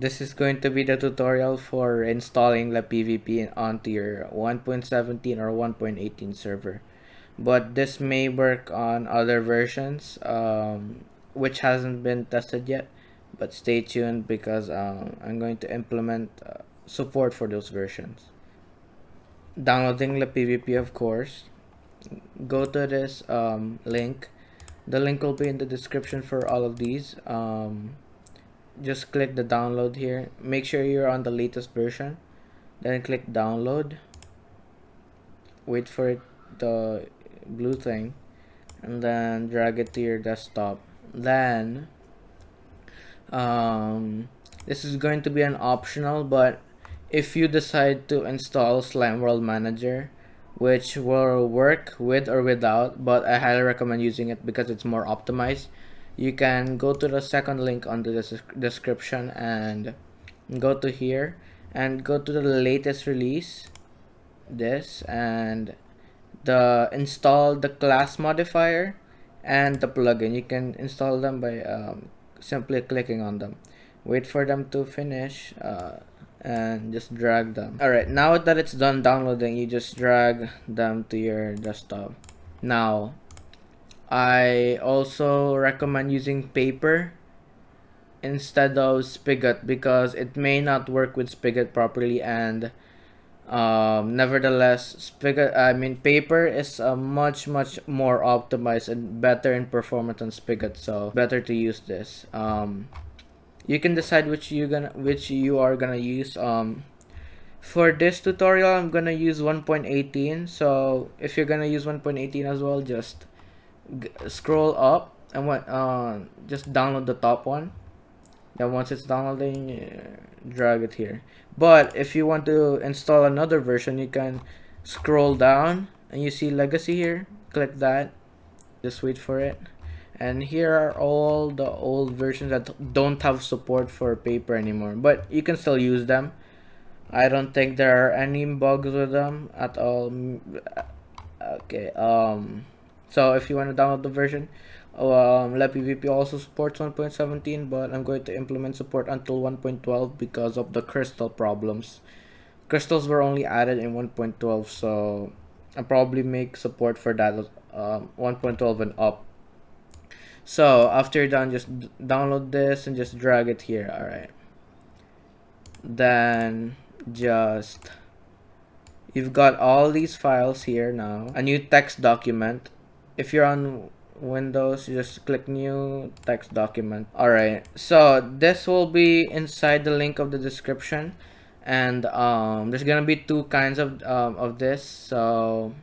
This is going to be the tutorial for installing Lepvp onto your 1.17 or 1.18 server. But this may work on other versions, which hasn't been tested yet. But stay tuned because I'm going to implement support for those versions. Downloading Lepvp, of course. Go to this link. The link will be in the description for all of these. Just click the download here. Make sure you're on the latest version. Then click download. Wait for it, the blue thing, and then drag it to your desktop. Then this is going to be an optional, but if you decide to install Slime World Manager, which will work with or without, but I highly recommend using it because it's more optimized, you can go to the second link on the description and go to here and go to the latest release, this, and install the class modifier and the plugin. You can install them by simply clicking on them. Wait for them to finish and just drag them. Alright, now that it's done downloading, you just drag them to your desktop. Now, I also recommend using paper instead of Spigot because it may not work with Spigot properly, and nevertheless, paper is much more optimized and better in performance than Spigot, so better to use this. You can decide which you are gonna use. For this tutorial, I'm gonna use 1.18. So if you're gonna use 1.18 as well, just scroll up and just download the top one. Then once it's downloading, drag it here. But if you want to install another version, you can scroll down and you see legacy here. Click that. Just wait for it. And here are all the old versions that don't have support for paper anymore, but you can still use them. I don't think there are any bugs with them at all. Okay, so if you want to download the version, Lepvp also supports 1.17, but I'm going to implement support until 1.12 because of the crystal problems. Crystals were only added in 1.12, so I'll probably make support for that 1.12 and up. So after you're done, just download this and just drag it here. Alright, then you've got all these files here now. A new text document. If you're on Windows, you just click new text document. Alright, so this will be inside the link of the description, and there's gonna be two kinds of this. So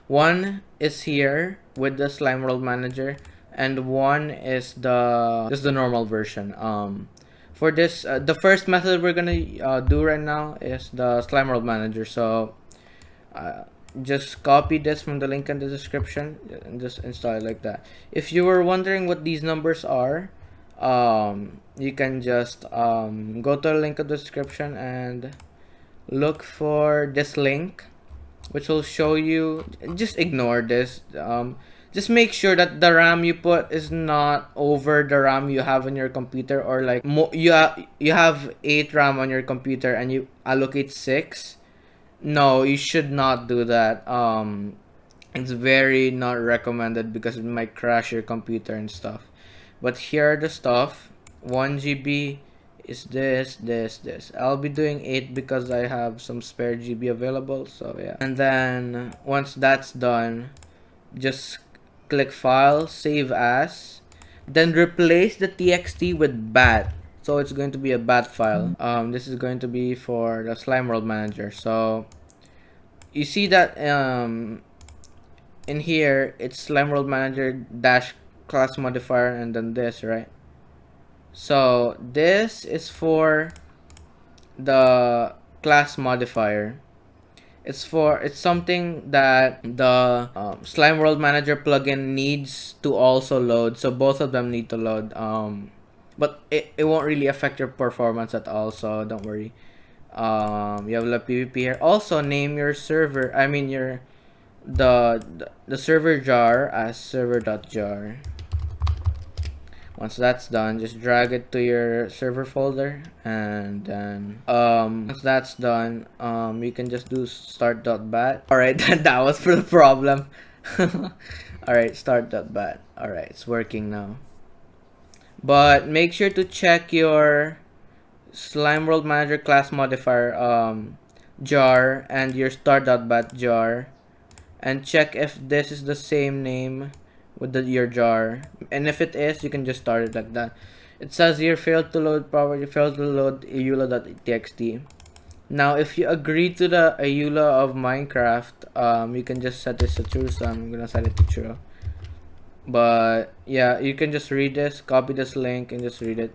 one is here with the Slime World Manager, and one is just the normal version. For this, the first method we're gonna do right now is the Slime World Manager. So just copy this from the link in the description and just install it like that. If you were wondering what these numbers are, you can just go to the link in the description and look for this link, which will show you. Just ignore this. Just make sure that the RAM you put is not over the RAM you have on your computer, or like you have 8 RAM on your computer and you allocate 6. No, you should not do that. It's very not recommended because it might crash your computer and stuff. But here are the stuff. 1 GB is this. I'll be doing 8 because I have some spare GB available, so yeah. And then once that's done, just click File, Save As, then replace the txt with bat. So it's going to be a bat file. This is going to be for the Slime World Manager. So you see that in here it's Slime World Manager dash class modifier and then this, right? So this is for the class modifier. It's something that the Slime World Manager plugin needs to also load. So both of them need to load. But it won't really affect your performance at all, so don't worry. You have Lepvp here. Also name your server, the server jar as server.jar. Once that's done, just drag it to your server folder, and then once that's done, you can just do start.bat. Alright, that was for the problem. Alright, start.bat. Alright, it's working now. But make sure to check your Slime World Manager class modifier jar and your start.bat jar, and check if this is the same name with your jar, and if it is, you can just start it like that. It says here failed to load property, failed to load eula.txt. Now if you agree to the eula of Minecraft, you can just set this to true, so I'm gonna set it to true. But yeah, you can just read this, copy this link, and just read it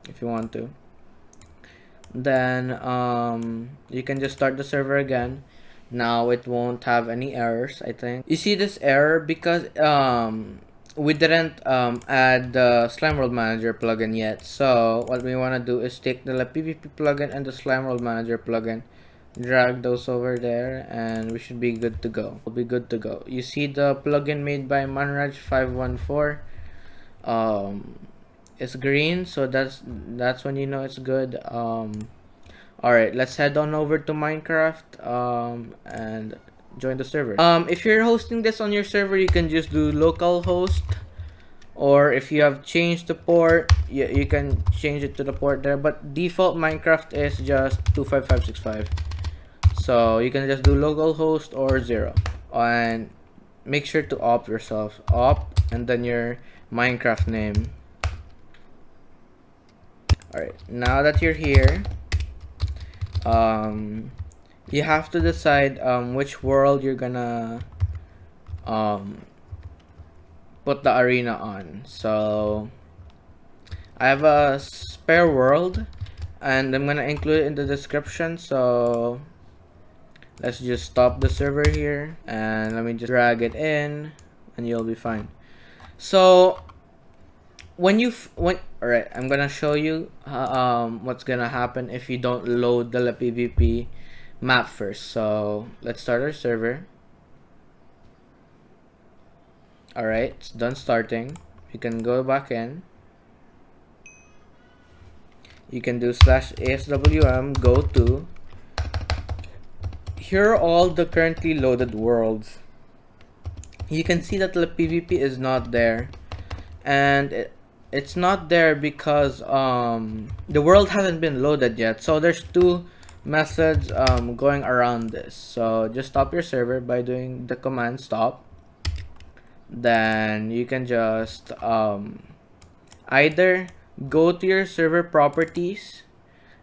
if you want to. Then you can just start the server again. Now it won't have any errors, I think. You see this error because we didn't add the Slime World Manager plugin yet. So what we want to do is take the Lepvp plugin and the Slime World Manager plugin, drag those over there, and we should be good to go. We'll be good to go. You see the plugin made by Manraj514. It's green, so that's when you know it's good. Alright, let's head on over to Minecraft and join the server. If you're hosting this on your server, you can just do localhost, or if you have changed the port, you can change it to the port there, but default Minecraft is just 25565. So you can just do localhost or 0, and make sure to opt yourself, opt, and then your Minecraft name. Alright, now that you're here, you have to decide which world you're gonna put the arena on. So I have a spare world, and I'm gonna include it in the description. So let's just stop the server here, and let me just drag it in, and you'll be fine. So alright, I'm gonna show you what's gonna happen if you don't load the Lepvp map first. So let's start our server. Alright, it's done starting. You can go back in. You can do /aswm go to. Here are all the currently loaded worlds. You can see that Lepvp is not there, and it's not there because the world hasn't been loaded yet. So there's two methods going around this. So just stop your server by doing the command stop. Then you can just either go to your server properties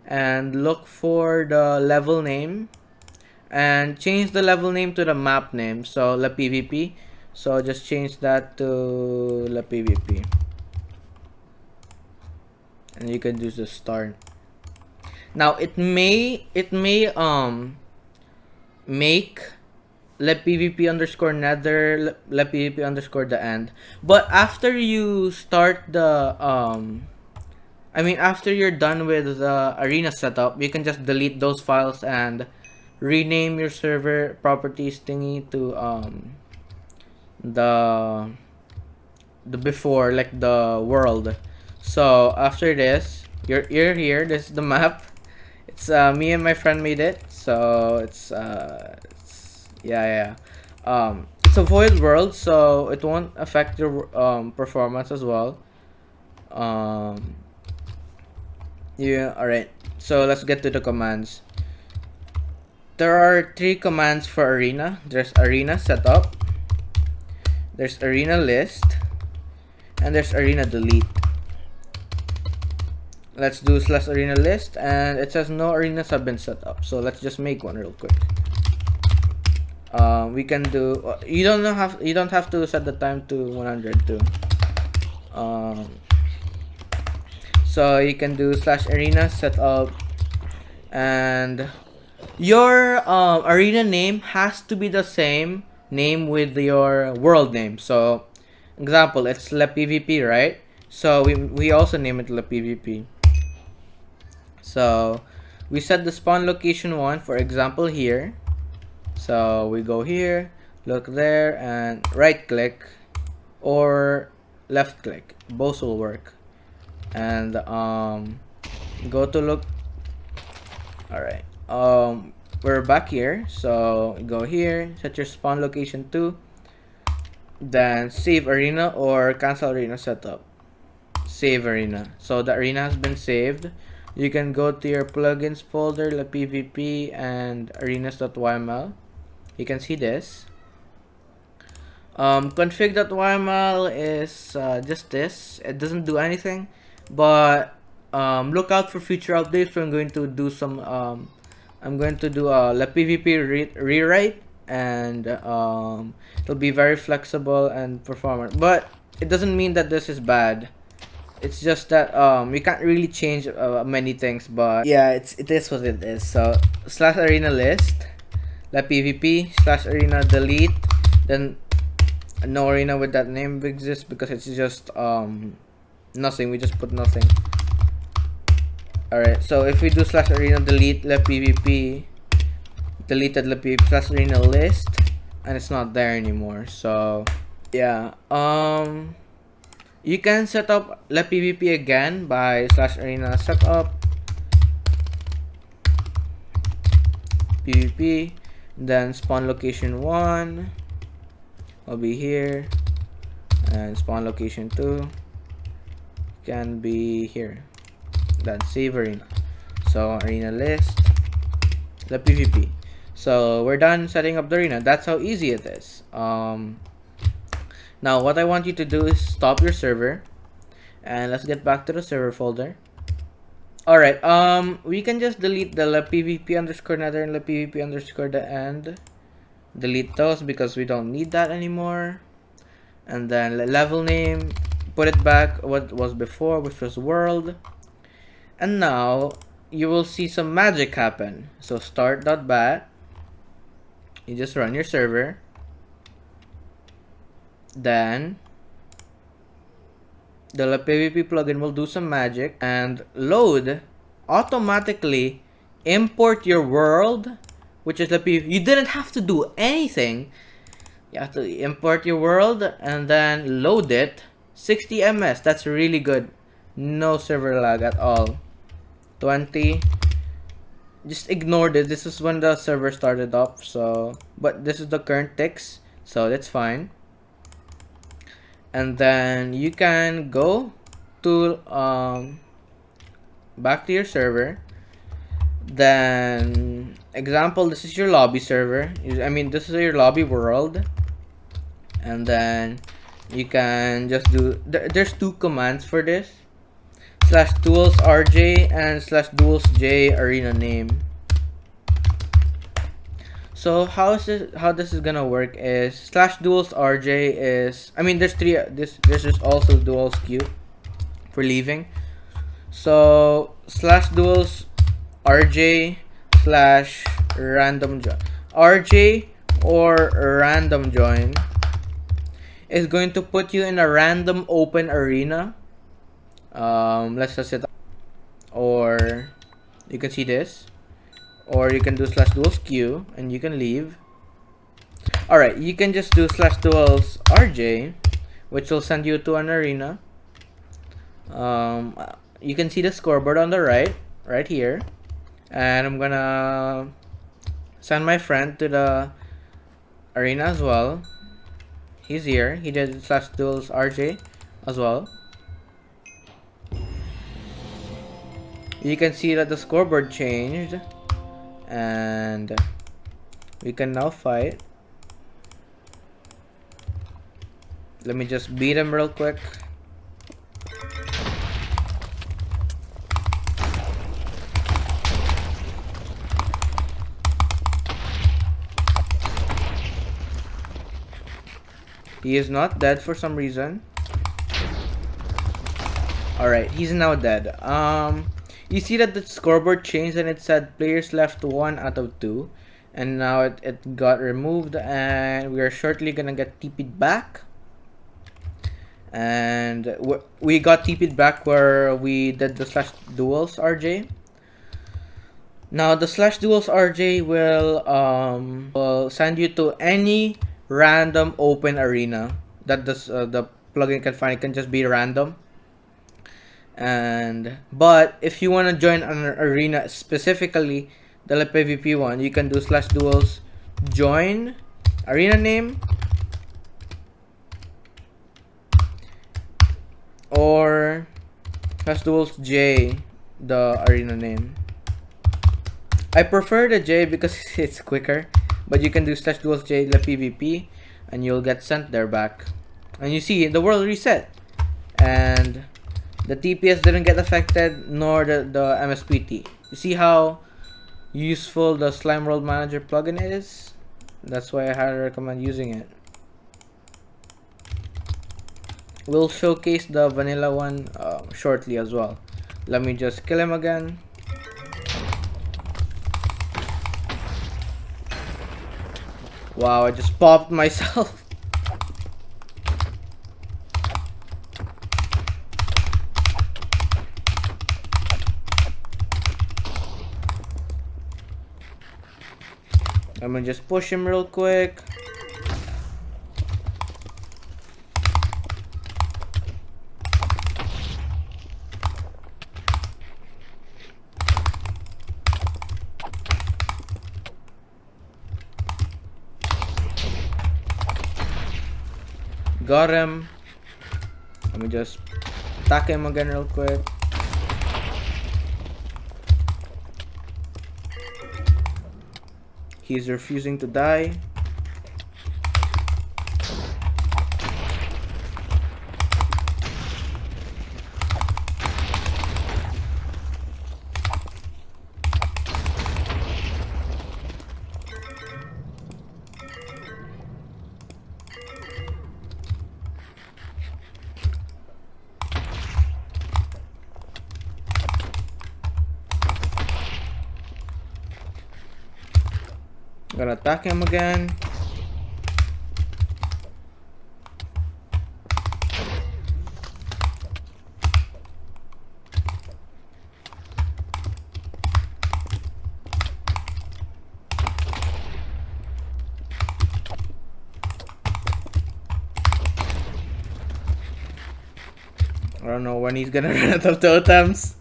and look for the level name and change the level name to the map name, so Lepvp. So just change that to Lepvp, and you can do the start. Now it may make Lepvp underscore nether Lepvp underscore the end, but after you start the after you're done with the arena setup, you can just delete those files and rename your server properties thingy to the before, like the world. So after this, you're here. This is the map. It's me and my friend made it. So it's it's a void world, so it won't affect your performance as well. Yeah, alright. So let's get to the commands. There are 3 commands for arena. There's arena setup, there's arena list, and there's arena delete. Let's do /arena list, and it says no arenas have been set up. So let's just make one real quick. We can do. You don't have to set the time to 100 too. So you can do /arena setup, and your arena name has to be the same name with your world name. So example, it's Lepvp, right? So we also name it Lepvp. So we set the spawn location 1, for example here. So we go here, look there, and right click, or left click. Both will work. And go to look. Alright. We're back here. So go here, set your spawn location to, then save arena or cancel arena setup. Save arena. So the arena has been saved. You can go to your plugins folder, Lepvp, and arenas.yml. You can see this. Config.yml is just this. It doesn't do anything, but look out for future updates. I'm going to do some I'm going to do a Lepvp rewrite, and it'll be very flexible and performant. But it doesn't mean that this is bad. It's just that we can't really change many things, but yeah, it is what it is. So /arena list, Lepvp /arena delete, then no arena with that name exists because it's just nothing. We just put nothing. Alright, so if we do /arena delete Lepvp, deleted Lepvp /arena list, and it's not there anymore. So yeah, you can set up Lepvp again by /arena setup pvp, then spawn location 1 will be here, and spawn location 2 can be here. Then save arena. So arena list, Lepvp. So we're done setting up the arena. That's how easy it is. Now what I want you to do is stop your server, and let's get back to the server folder. Alright, we can just delete the Lepvp_nether and Lepvp_the end. Delete those because we don't need that anymore. And then level name, put it back what was before, which was world. And now you will see some magic happen. So start.bat, you just run your server. Then the Lepvp plugin will do some magic and automatically import your world, which is Lepvp. You didn't have to do anything. You have to import your world and then load it. 60 ms, that's really good. No server lag at all. 20. Just ignore this. This is when the server started up. So, but this is the current ticks, so that's fine. And then you can go to back to your server. Then example, this is your lobby server. I mean, this is your lobby world. And then you can just do there's two commands for this: /duels_rj and /duels_j arena name. So how this is gonna work is /duels_rj is, I mean, there's three. There's just also duels_q for leaving. So /duels_rj /random join, rj or random join is going to put you in a random open arena. Let's just set up, or you can see this, or you can do /duels_q and you can leave. Alright, you can just do /duels_rj, which will send you to an arena. You can see the scoreboard on the right here, and I'm gonna send my friend to the arena as well. He's here. He did /duels_rj as well. You can see that the scoreboard changed, and we can now fight. Let me just beat him real quick. He is not dead for some reason. Alright, he's now dead. You see that the scoreboard changed and it said players left 1 out of 2. And now it got removed, and we are shortly gonna get TP'd back. And we got TP'd back where we did the /duels_rj. Now the /duels_rj will send you to any random open arena that the plugin can find. It can just be random. But if you want to join an arena, specifically the Lepvp one, you can do /duels join arena name or /duels J the arena name. I prefer the J because it's quicker, but you can do /duels J Lepvp and you'll get sent there back. And you see the world reset and the TPS didn't get affected, nor the MSPT. You see how useful the Slime World Manager plugin is? That's why I highly recommend using it. We'll showcase the vanilla one shortly as well. Let me just kill him again. Wow, I just popped myself. I'm gonna just push him real quick. Got him. Let me just attack him again real quick. He's refusing to die. I'm gonna attack him again. I don't know when he's gonna run out of totems.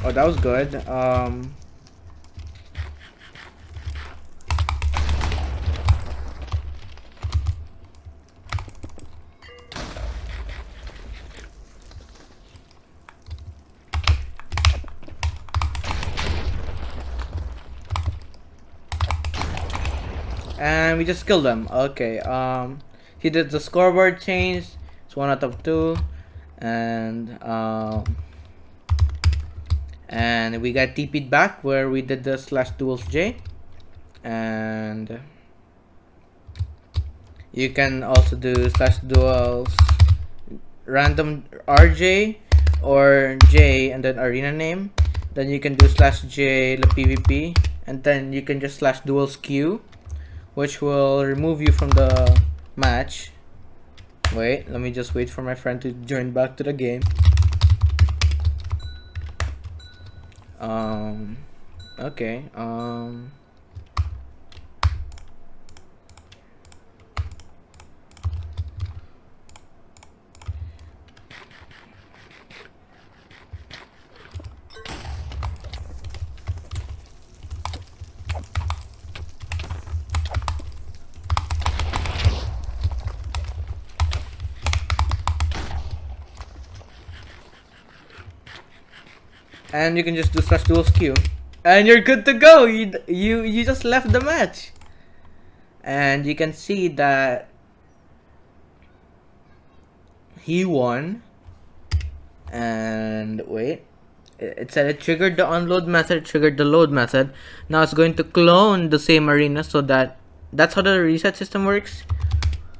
Oh, that was good. And we just killed them. Okay. He did the scoreboard change. It's 1 out of 2, and we got TP'd back where we did the /duels J, and you can also do /duels random RJ or J and then arena name. Then you can do /J Lepvp, and then you can just /duels Q, which will remove you from the match. Wait, let me just wait for my friend to join back to the game. Okay, and you can just do /duels Q, and you're good to go. You just left the match, and you can see that he won. And wait, it said it triggered the unload method, triggered the load method. Now it's going to clone the same arena, so that's how the reset system works.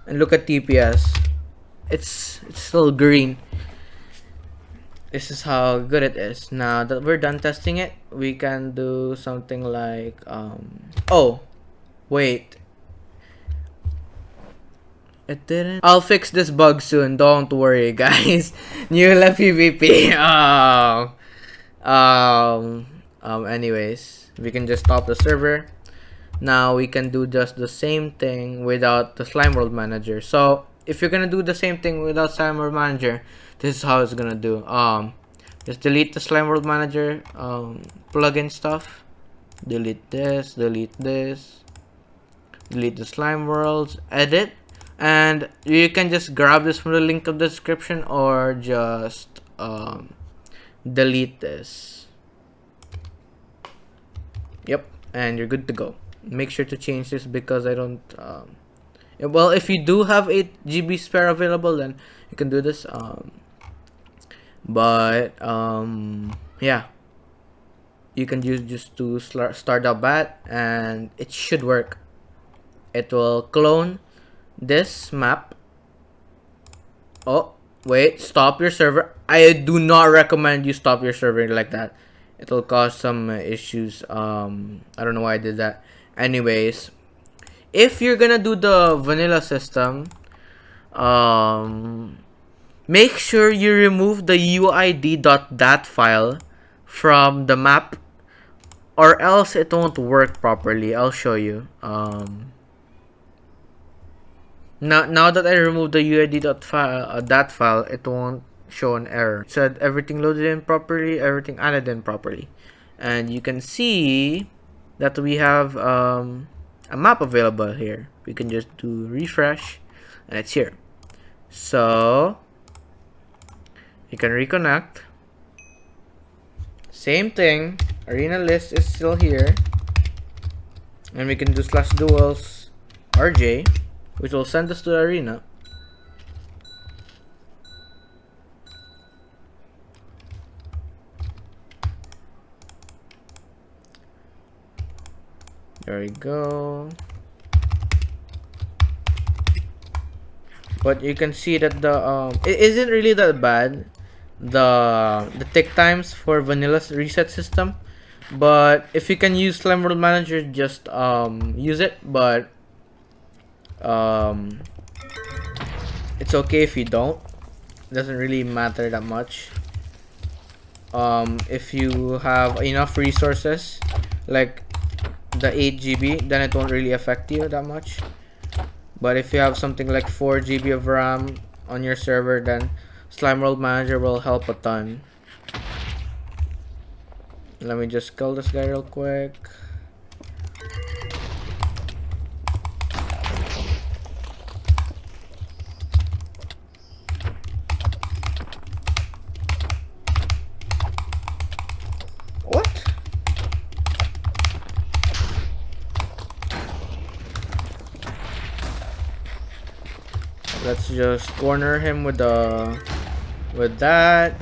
And look at TPS, it's still green. This is how good it is. Now that we're done testing it, we can do something like oh, Wait. It didn't. I'll fix this bug soon. Don't worry, guys. New Lepvp. Oh. Anyways, we can just stop the server. Now we can do just the same thing without the Slime World Manager. So if you're gonna do the same thing without Slime World Manager, this is how it's gonna do. Just delete the Slime World Manager plugin stuff. Delete this, delete this, delete the Slime Worlds, edit, and you can just grab this from the link of the description or just delete this. Yep, and you're good to go. Make sure to change this because I don't well, if you do have 8 GB spare available, then you can do this, yeah, you can use just to start.bat and it should work. It will clone this map. Oh wait, stop your server. I do not recommend you stop your server like that. It'll cause some issues. I don't know why I did that. Anyways, if you're gonna do the vanilla system, make sure you remove the uid.dat file from the map, or else it won't work properly. I'll show you. Now that I removed the uid.dat file, it won't show an error. It said everything loaded in properly, everything added in properly, and you can see that we have a map available here. We can just do refresh and it's here. So you can reconnect. Same thing, arena list is still here, and we can do /duels rj, which will send us to the arena. There we go. But you can see that the it isn't really that bad, the tick times for vanilla reset system. But if you can use Slime World Manager, just use it. But it's okay if you don't. It doesn't really matter that much. If you have enough resources, like the 8 GB, then it won't really affect you that much. But if you have something like 4 GB of RAM on your server, then Slime World Manager will help a ton. Let me just kill this guy real quick. Let's just corner him with that.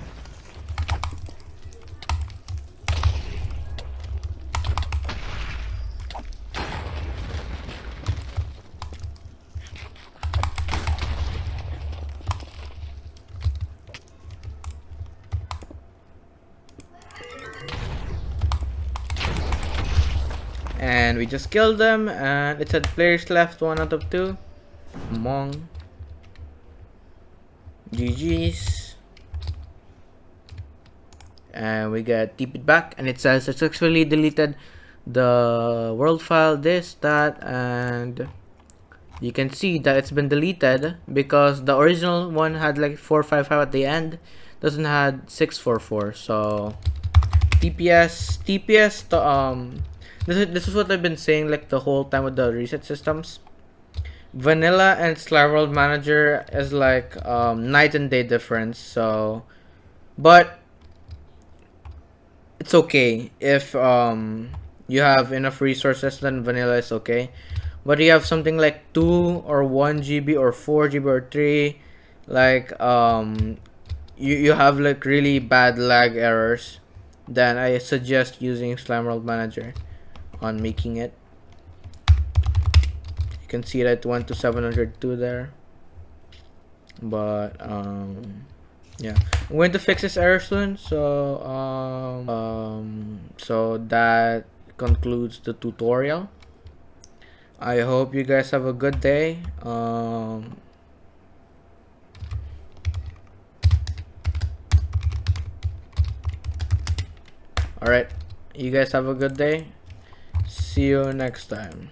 And we just killed them, and it said players left 1 out of 2. Among GG's. And we get TP'd back, and it says successfully deleted the world file, this, that, and you can see that it's been deleted because the original one had like 455 at the end, doesn't had 644. So TPS this is what I've been saying like the whole time with the reset systems. Vanilla and Slime World Manager is like night and day difference. So, but it's okay if you have enough resources, then vanilla is okay. But you have something like 2 or 1 GB or 4 GB or 3, like you have like really bad lag errors, then I suggest using Slime World Manager on making it. You can see that it went to 702 there. But yeah, I'm going to fix this error soon. So so that concludes the tutorial. I hope you guys have a good day. Alright, you guys have a good day. See you next time.